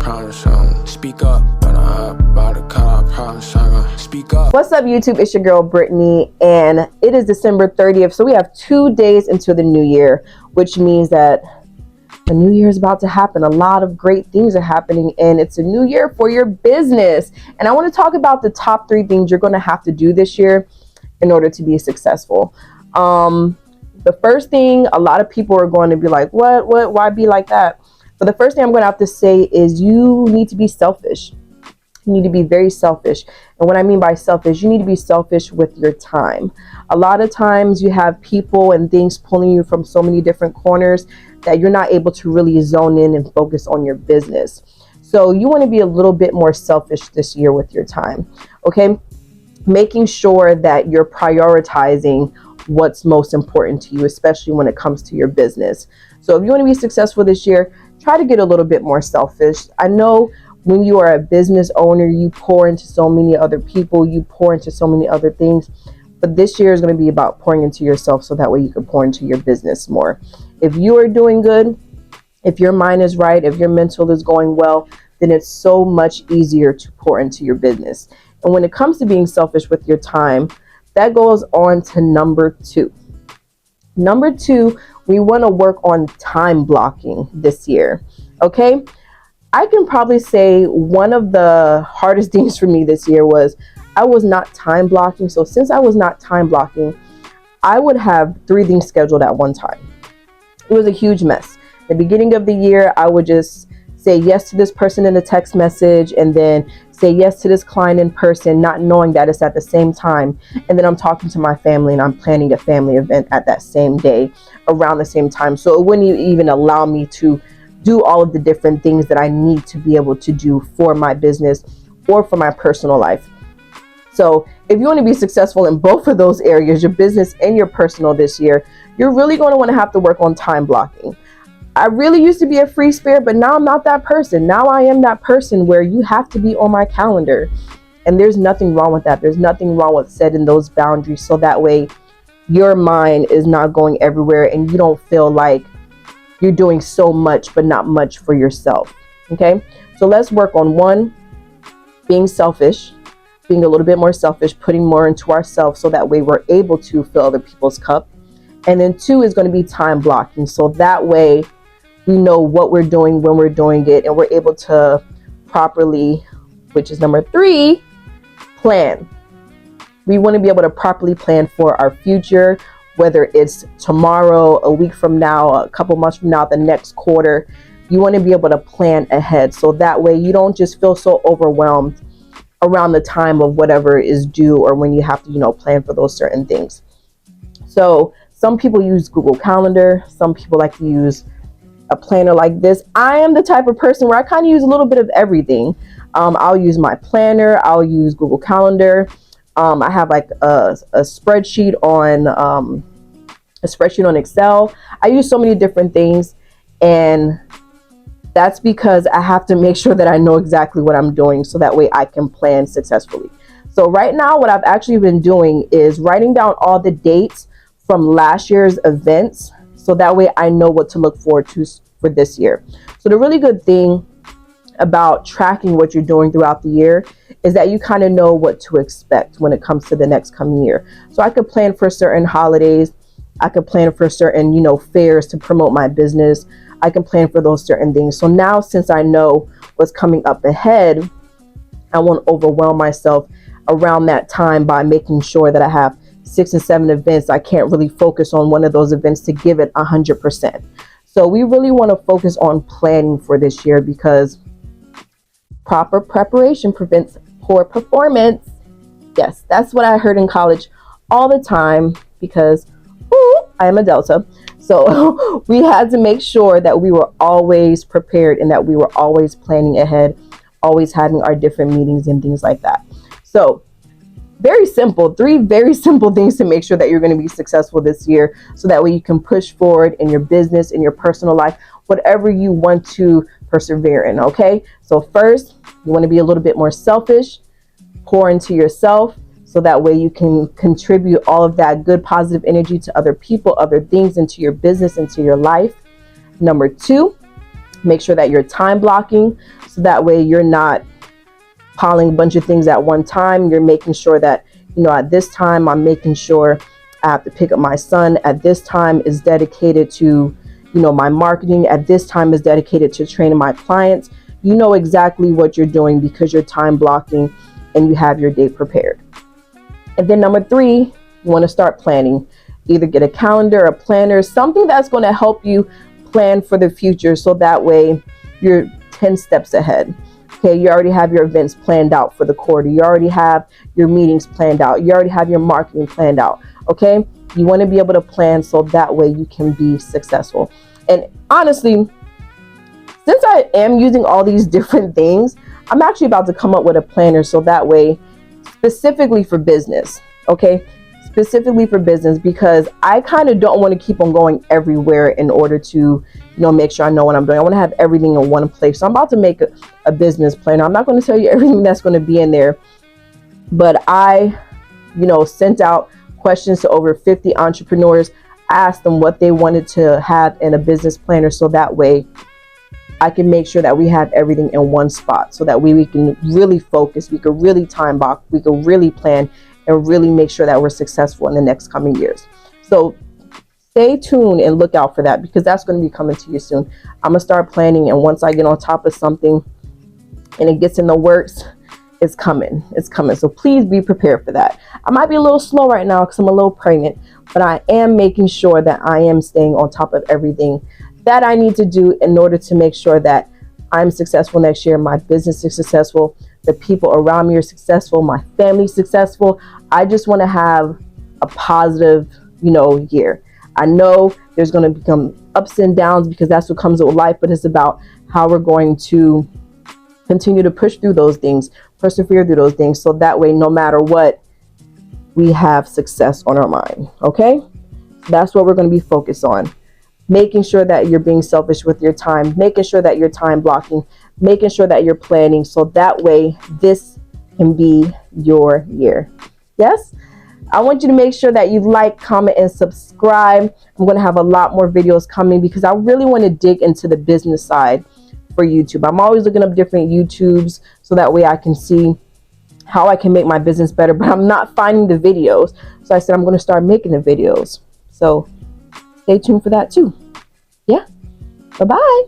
promise I'm speak up, but I'm about to cut, I promise I'm gonna speak up. What's up, YouTube? It's your girl Brittany, and it is December 30th, so we have 2 days into the new year, which means that the new year is about to happen. A lot of great things are happening, and it's a new year for your business. And I want to talk about the top 3 things you're going to have to do this year in order to be successful. The first thing, a lot of people are going to be like, what, why be like that? But the first thing I'm going to have to say is you need to be selfish. You need to be very selfish. And what I mean by selfish, you need to be selfish with your time. A lot of times you have people and things pulling you from so many different corners that you're not able to really zone in and focus on your business. So you want to be a little bit more selfish this year with your time, okay? Making sure that you're prioritizing what's most important to you, especially when it comes to your business. So if you want to be successful this year, try to get a little bit more selfish. I know when you are a business owner, you pour into so many other people, you pour into so many other things, but this year is going to be about pouring into yourself so that way you can pour into your business more. If you are doing good, if your mind is right, if your mental is going well, then it's so much easier to pour into your business. And when it comes to being selfish with your time, that goes on to number 2. Number 2, we want to work on time blocking this year, okay? I can probably say one of the hardest things for me this year was I was not time blocking. So since I was not time blocking, I would have 3 things scheduled at one time. It was a huge mess. At the beginning of the year, I would just say yes to this person in a text message and then say yes to this client in person, not knowing that it's at the same time. And then I'm talking to my family and I'm planning a family event at that same day around the same time. So it wouldn't even allow me to do all of the different things that I need to be able to do for my business or for my personal life. So if you want to be successful in both of those areas, your business and your personal this year, you're really going to want to have to work on time blocking. I really used to be a free spirit, but now I'm not that person. Now I am that person where you have to be on my calendar. And there's nothing wrong with that. There's nothing wrong with setting those boundaries so that way your mind is not going everywhere and you don't feel like you're doing so much but not much for yourself. Okay? So let's work on 1, being selfish, being a little bit more selfish, putting more into ourselves so that way we're able to fill other people's cup. And then 2 is going to be time blocking. So that way we know what we're doing, when we're doing it, and we're able to properly, which is number 3, plan. We want to be able to properly plan for our future, whether it's tomorrow, a week from now, a couple months from now, the next quarter. You want to be able to plan ahead so that way you don't just feel so overwhelmed around the time of whatever is due or when you have to, plan for those certain things. So some people use Google Calendar. Some people like to use a planner like this. I am the type of person where I kind of use a little bit of everything. I'll use my planner. I'll use Google Calendar. I have like a spreadsheet on Excel. I use so many different things, and that's because I have to make sure that I know exactly what I'm doing so that way I can plan successfully. So right now, what I've actually been doing is writing down all the dates from last year's events. So that way I know what to look forward to for this year. So the really good thing about tracking what you're doing throughout the year is that you kind of know what to expect when it comes to the next coming year. So I could plan for certain holidays. I could plan for certain, fairs to promote my business. I can plan for those certain things. So now since I know what's coming up ahead, I won't overwhelm myself around that time by making sure that I have 6 and 7 events. I can't really focus on one of those events to give it 100%. So we really want to focus on planning for this year because proper preparation prevents poor performance. Yes, that's what I heard in college all the time because I am a Delta. So we had to make sure that we were always prepared and that we were always planning ahead, always having our different meetings and things like that. So very simple, 3 very simple things to make sure that you're going to be successful this year so that way you can push forward in your business, in your personal life, whatever you want to persevere in, okay? So first, you want to be a little bit more selfish, pour into yourself so that way you can contribute all of that good positive energy to other people, other things, into your business, into your life. Number 2, make sure that you're time blocking So that way you're not piling a bunch of things at one time. You're making sure that, at this time, I'm making sure I have to pick up my son. At this time is dedicated to, my marketing. At this time is dedicated to training my clients. You know exactly what you're doing because you're time blocking and you have your day prepared. And then number 3, you want to start planning. Either get a calendar, a planner, something that's going to help you plan for the future, so that way you're 10 steps ahead. Okay, you already have your events planned out for the quarter. You already have your meetings planned out. You already have your marketing planned out. Okay, you want to be able to plan so that way you can be successful. And honestly, since I am using all these different things, I'm actually about to come up with a planner so that way, specifically for business. Okay, specifically for business, because I kind of don't want to keep on going everywhere in order to, make sure I know what I'm doing. I want to have everything in one place. So I'm about to make a business planner. I'm not going to tell you everything that's going to be in there, but I, sent out questions to over 50 entrepreneurs, asked them what they wanted to have in a business planner, so that way I can make sure that we have everything in one spot, so that we can really focus, we can really time block, we can really plan and really make sure that we're successful in the next coming years. So stay tuned and look out for that, because that's going to be coming to you soon. I'm going to start planning, and once I get on top of something and it gets in the works, it's coming. It's coming. So please be prepared for that. I might be a little slow right now because I'm a little pregnant, but I am making sure that I am staying on top of everything that I need to do in order to make sure that I'm successful next year, my business is successful, the people around me are successful, my family's successful. I just want to have a positive, year. I know there's going to become ups and downs because that's what comes with life, but it's about how we're going to continue to push through those things, persevere through those things, so that way, no matter what, we have success on our mind. Okay? That's what we're going to be focused on. Making sure that you're being selfish with your time, making sure that you're time blocking, making sure that you're planning, so that way this can be your year. Yes? I want you to make sure that you like, comment, and subscribe. I'm going to have a lot more videos coming because I really want to dig into the business side for YouTube. I'm always looking up different YouTubes so that way I can see how I can make my business better, but I'm not finding the videos. So I said I'm going to start making the videos. So stay tuned for that too. Yeah. Bye-bye.